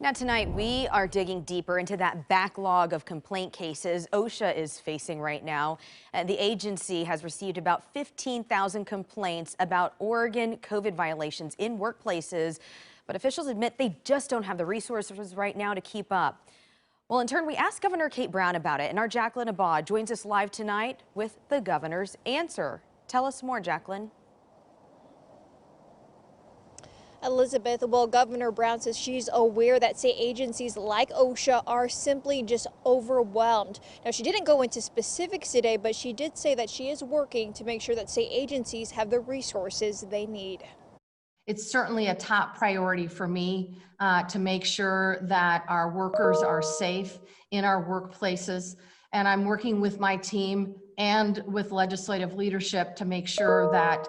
Now tonight, we are digging deeper into that backlog of complaint cases OSHA is facing right now. The agency has received about 15,000 complaints about Oregon COVID violations in workplaces, but officials admit they just don't have the resources right now to keep up. Well, in turn, we asked Governor Kate Brown about it, and our Jacqueline Abad joins us live tonight with the governor's answer. Tell us more, Jacqueline. Elizabeth, well, Governor Brown says she's aware that state agencies like OSHA are simply just overwhelmed. Now, she didn't go into specifics today, but she did say that she is working to make sure that state agencies have the resources they need. It's certainly a top priority for me to make sure that our workers are safe in our workplaces. And I'm working with my team and with legislative leadership to make sure that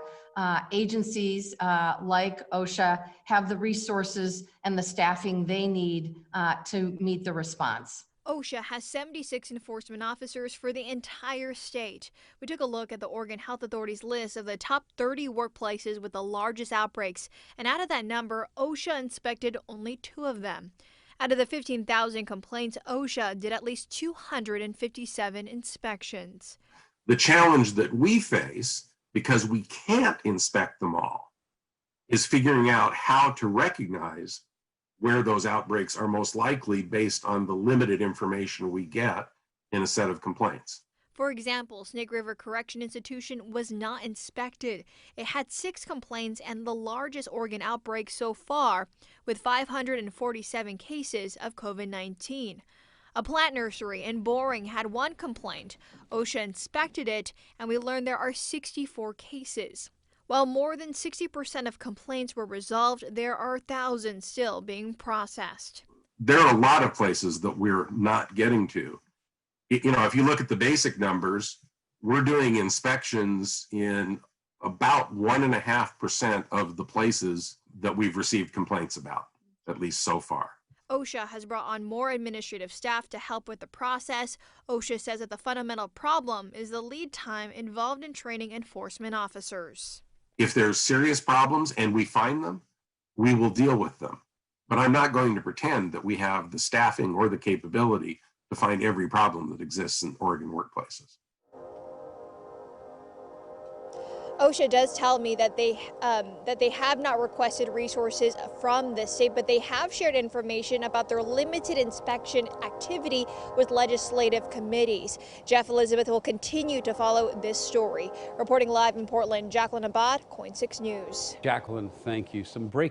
agencies like OSHA have the resources and the staffing they need to meet the response. OSHA has 76 enforcement officers for the entire state. We took a look at the Oregon Health Authority's list of the top 30 workplaces with the largest outbreaks, and out of that number, OSHA inspected only 2 of them. Out of the 15,000 complaints, OSHA did at least 257 inspections. The challenge that we face, because we can't inspect them all, is figuring out how to recognize where those outbreaks are most likely based on the limited information we get in a set of complaints. For example, Snake River Correction Institution was not inspected. It had 6 complaints and the largest Oregon outbreak so far, with 547 cases of COVID-19. A plant nursery in Boring had 1 complaint. OSHA inspected it, and we learned there are 64 cases. While more than 60% of complaints were resolved, there are thousands still being processed. There are a lot of places that we're not getting to. You know, if you look at the basic numbers, we're doing inspections in about 1.5% of the places that we've received complaints about, at least so far. OSHA has brought on more administrative staff to help with the process. OSHA says that the fundamental problem is the lead time involved in training enforcement officers. If there's serious problems and we find them, we will deal with them. But I'm not going to pretend that we have the staffing or the capability to find every problem that exists in Oregon workplaces. OSHA does tell me that they have not requested resources from the state, but they have shared information about their limited inspection activity with legislative committees. Jeff, Elizabeth will continue to follow this story. Reporting live in Portland, Jacqueline Abad, KOIN 6 News. Jacqueline, thank you. Some breaking